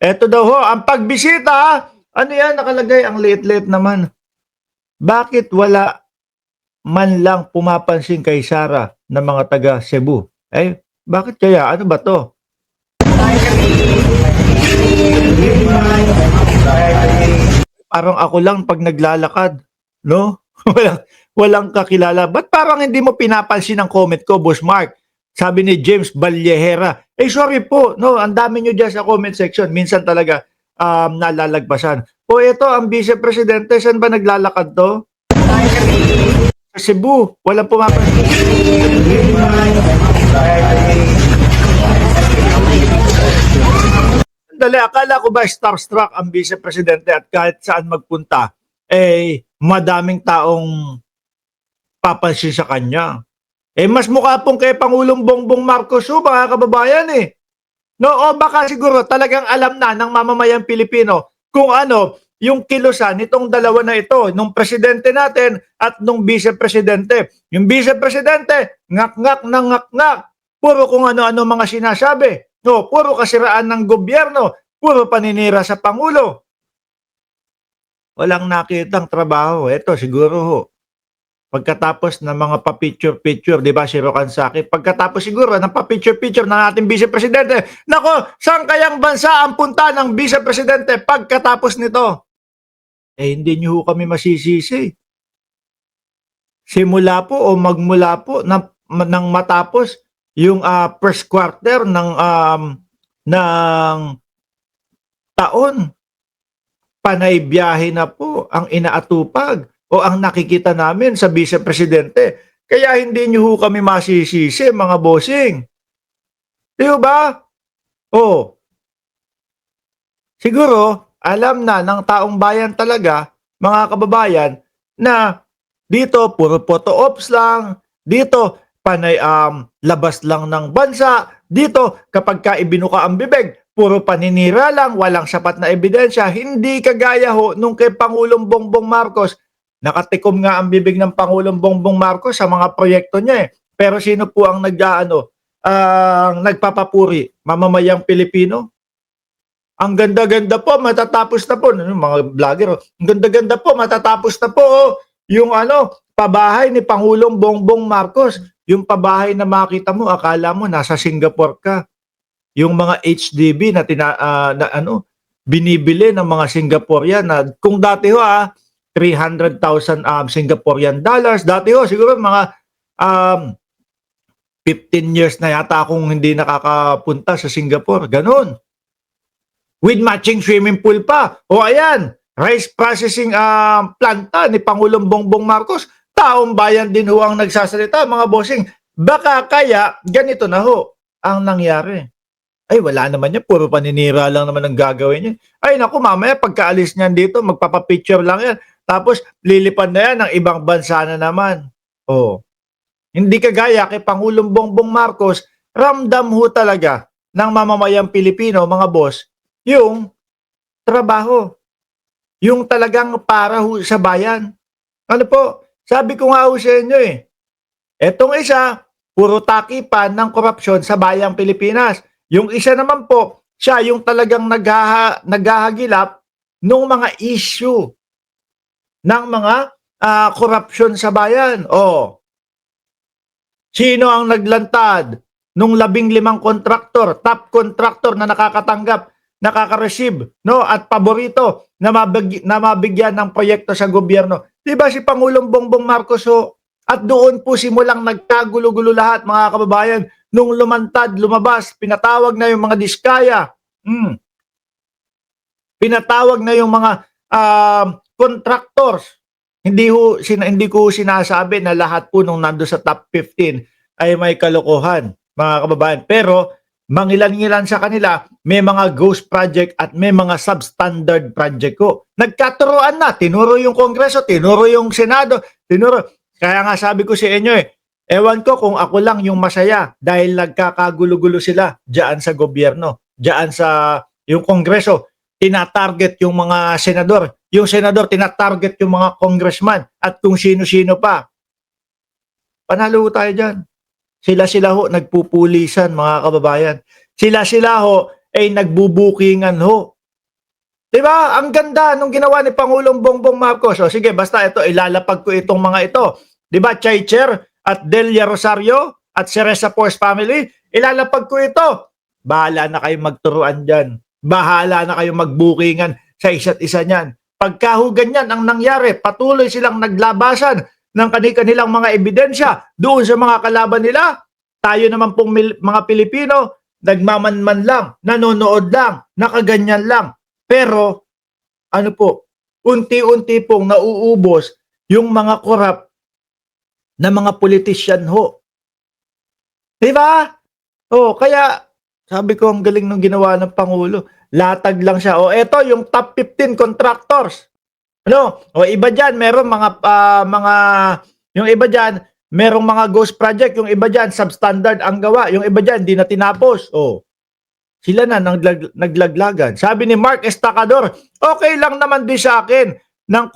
Eto daw ho, ang pagbisita, ano yan, nakalagay, ang liit-liit naman. Bakit wala man lang pumapansin kay Sara ng mga taga Cebu? Eh, bakit kaya? Ano ba to? Parang ako lang pag naglalakad, no? walang kakilala. Ba't parang hindi mo pinapansin ang comment ko, Boss Mark? Sabi ni James Ballejera. Eh, sorry po, no? Ang dami nyo dyan sa comment section. Minsan talaga nalalagpasan. O ito, ang Vice Presidente, saan ba naglalakad to? Sa Cebu. Walang pumapansin. Dali, akala ko ba starstruck ang Vice Presidente at kahit saan magpunta, eh, madaming taong papansin sa kanya. Eh, mas mukha pong kay Pangulong Bongbong Marcos mga kababayan eh. No, o baka siguro talagang alam na ng mamamayang Pilipino kung ano yung kilusan nitong dalawa na ito, nung presidente natin at nung vice-presidente. Yung vice-presidente, ngak-ngak na ngak-ngak. Puro kung ano-ano mga sinasabi. No, puro kasiraan ng gobyerno. Puro paninira sa Pangulo. Walang nakitang trabaho. Ito siguro ho. Pagkatapos ng mga pa-picture-picture, di ba, si Rocansaki, pagkatapos siguro ng pa-picture-picture ng ating vice-presidente, nako, saan kayang bansa ang punta ng vice-presidente pagkatapos nito? Eh, hindi niyo kami masisisi. Simula po o magmula po nang matapos yung first quarter ng taon, panay biyahe na po ang inaatupag o ang nakikita namin sa vice-presidente. Kaya hindi niyo kami masisisi, mga bossing. Di ba? Oh, siguro, alam na ng taong bayan talaga, mga kababayan, na dito puro photo ops lang, dito panay labas lang ng bansa, dito kapag ka ibinuka ang bibig, puro paninira lang, walang sapat na ebidensya, hindi kagaya ho nung kay Pangulong Bongbong Marcos. Nakatikom nga ang bibig ng Pangulong Bongbong Marcos sa mga proyekto niya eh. Pero sino po ang ang nagpapapuri? Mamamayang Pilipino? Ang ganda-ganda po, matatapos na po. Mga vlogger, ang ganda-ganda po, matatapos na po. Yung pabahay ni Pangulong Bongbong Marcos. Yung pabahay na makita mo, akala mo nasa Singapore ka. Yung mga HDB binibili ng mga Singaporean na kung dati ho 300,000 Singaporean dollars. Dati ho siguro mga 15 years na yata akong hindi nakakapunta sa Singapore. Ganun. With matching swimming pool pa. O ayan, rice processing planta ni Pangulong Bongbong Marcos. Taong bayan din ho ang nagsasalita, mga bossing. Baka kaya ganito na ho ang nangyari. Ay, wala naman yan. Puro paninira lang naman ang gagawin niya. Ay, naku, mamaya pagkaalis niyan dito, magpapapicture lang yan. Tapos, lilipad na yan ng ibang bansa na naman. Oh. Hindi kagaya kay Pangulong Bongbong Marcos, ramdam ho talaga ng mamamayang Pilipino, mga boss, yung trabaho. Yung talagang para ho sa bayan. Ano po? Sabi ko nga ho sa inyo eh. Etong isa, puro takipan ng korupsyon sa bayang Pilipinas. Yung isa naman po, siya yung talagang naghahagilap ng mga issue ng mga korupsyon sa bayan. Sino ang naglantad nung 15 kontraktor, top contractor na nakakatanggap, nakaka-receive, no, at paborito na mabigyan ng proyekto sa gobyerno? Diba si Pangulong Bongbong Marcos ho? At doon po simulang nagkagulo-gulo lahat, mga kababayan. Nung lumantad, lumabas, pinatawag na yung mga diskaya. Pinatawag na yung mga contractors. Hindi ko sinasabi na lahat po nung nando sa top 15 ay may kalokohan, mga kababayan. Pero mangilan-ngilan sa kanila, may mga ghost project at may mga substandard project ko. Nagkaturuan na, tinuro yung Kongreso, tinuro yung Senado, tinuro. Kaya nga sabi ko sa inyo ewan ko kung ako lang yung masaya dahil nagkakagulo-gulo sila diyan sa gobyerno, diyan sa yung Kongreso, tinatarget yung mga senador, yung senador tinatarget yung mga congressman at kung sino-sino pa. Panalo tayo diyan. Sila ho nagpupulisan, mga kababayan. Sila ho ay nagbubukingan ho 'Di ba? Ang ganda nung ginawa ni Pangulong Bongbong Marcos. O sige, basta ito, ilalapag ko itong mga ito. 'Di ba, Chaycher at Delia Rosario at Ceresa Force family, ilalapag ko ito. Bahala na kayong magturuan diyan. Bahala na kayong magbukingan sa isa't isa niyan. Pagka ganyan ang nangyari, patuloy silang naglabasan ng kanilang mga ebidensya doon sa mga kalaban nila. Tayo naman pong mga Pilipino, nagmamanman lang, nanonood lang, nakaganyan lang. Pero, ano po, unti-unti pong nauubos yung mga korap na mga politisyan ho. Diba? Oh, kaya, sabi ko, ang galing nung ginawa ng Pangulo. Latag lang siya. O, eto, yung top 15 contractors. Ano? O, iba dyan, meron yung iba dyan, merong mga ghost project, yung iba dyan, substandard ang gawa, yung iba dyan, di na tinapos. O, sila na naglaglagan. Sabi ni Mark Estacador, okay lang naman din sa akin ng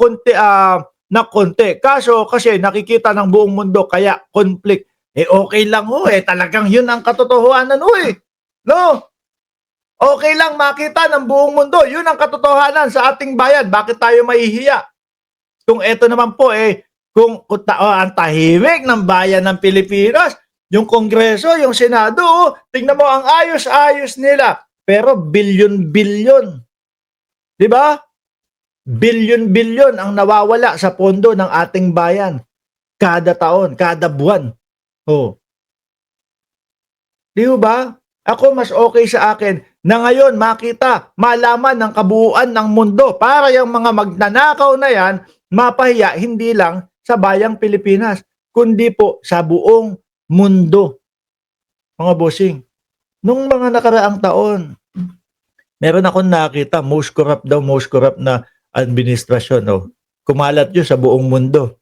konti. Kaso kasi nakikita ng buong mundo kaya conflict. Okay lang ho talagang yun ang katotohanan ho No? Okay lang makita ng buong mundo. Yun ang katotohanan sa ating bayan. Bakit tayo mahihiya? Kung eto naman po ang tahimik ng bayan ng Pilipinas, yung Kongreso, yung Senado, tingnan mo ang ayos-ayos nila. Pero bilyon-bilyon. 'Di ba? Bilyon-bilyon ang nawawala sa pondo ng ating bayan kada taon, kada buwan. Oh. 'Di ba? Ako mas okay sa akin na ngayon makita, malaman ng kabuuan ng mundo para yung mga magnanakaw na yan mapahiya hindi lang sa bayang Pilipinas, kundi po sa buong mundo. Mga bossing, nung mga nakaraang taon, meron akong nakita, most corrupt na administrasyon. Oh. Kumalat yun sa buong mundo.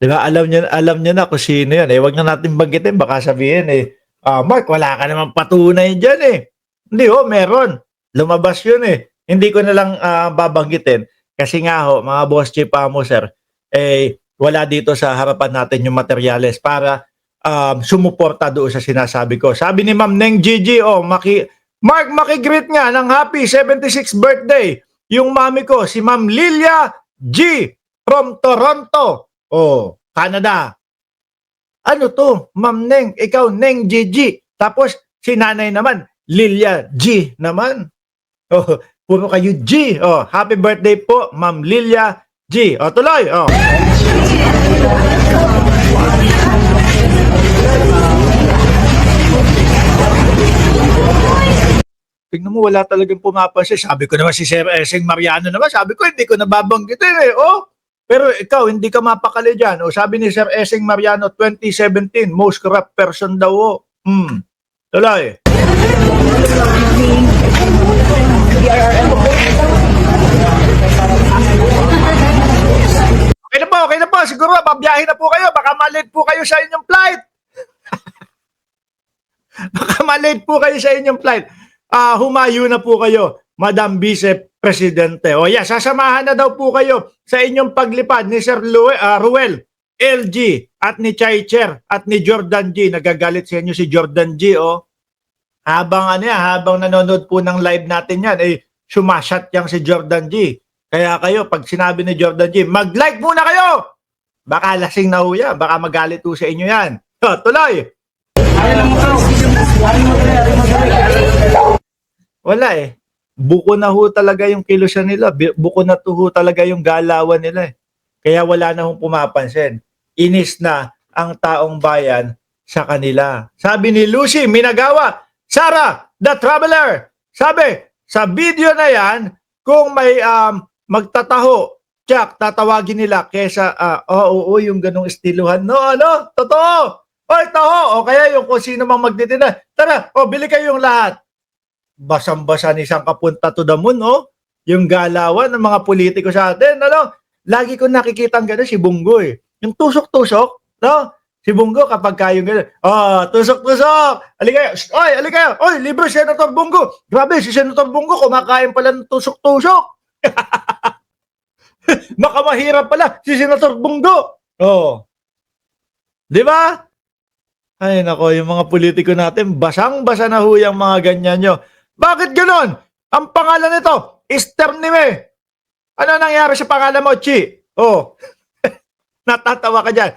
Diba? Alam niyo na kung sino yan. Wag na natin banggitin, baka sabihin Mark, wala ka naman patunay dyan Hindi meron. Lumabas yun Hindi ko na lang babanggitin. Kasi nga mga boss chief mo sir, wala dito sa harapan natin yung materyales para sumuporta doon sa sinasabi ko. Sabi ni Ma'am Neng Gigi, Mark, makigreet nga ng happy 76th birthday. Yung mami ko, si Ma'am Lilia G. from Toronto. Canada. Ano to? Ma'am Neng, ikaw Neng Gigi. Tapos si nanay naman, Lilia G naman. Puro kayo G. Happy birthday po, Ma'am Lilia G. Tuloy. Tingnan mo, wala talagang pumapansin. Sabi ko naman si Sir Eseng Mariano naman, sabi ko, hindi ko nababanggitin Pero ikaw, hindi ka mapakali dyan. Sabi ni Sir Eseng Mariano, 2017, most corrupt person daw. Tuloy. Okay na po. Siguro, babiyahin na po kayo. Baka malate po kayo sa inyong flight. Humayo na po kayo, Madam Vice Presidente. Sasamahan na daw po kayo sa inyong paglipad ni Sir Ruel, LG, at ni Chaycher, at ni Jordan G. Nagagalit sa inyo si Jordan G. Habang nanonood po ng live natin yan, sumasyat yang si Jordan G. Kaya kayo, pag sinabi ni Jordan G, mag-like muna kayo! Baka lasing na ho yan. Baka magalit po sa inyo yan. Tuloy! Wala Buko na ho talaga yung kilusan nila. Buko na to ho talaga yung galawan nila Kaya wala na hong pumapansin. Inis na ang taong bayan sa kanila. Sabi ni Lucy Minagawa, Sarah, the Traveler, sabi, sa video na yan, kung may magtataho, tatawagin nila kesa, yung ganong estiluhan. No, totoo. Taho. Kaya yung kung sino mang magtitinda, tara, bili kayong lahat. Basang-basa ni isang kapunta to the moon, yung galawan ng mga politiko sa atin, lagi ko nakikita ang gano'n si Bungo Yung tusok-tusok, si Bungo kapag kayong gano'n, tusok-tusok, alikayo, libre Senator Bungo. Grabe, si Senator Bungo kumakain pala ng tusok-tusok. Makamahirap pala si Senator Bungo. Di ba? Ay nako, yung mga politiko natin, basang-basa na ho yung mga ganyan nyo. Bakit ganon? Ang pangalan nito, Easter ni me. Ano nangyari sa pangalan mo, Chi? Oh, natatawa ka dyan.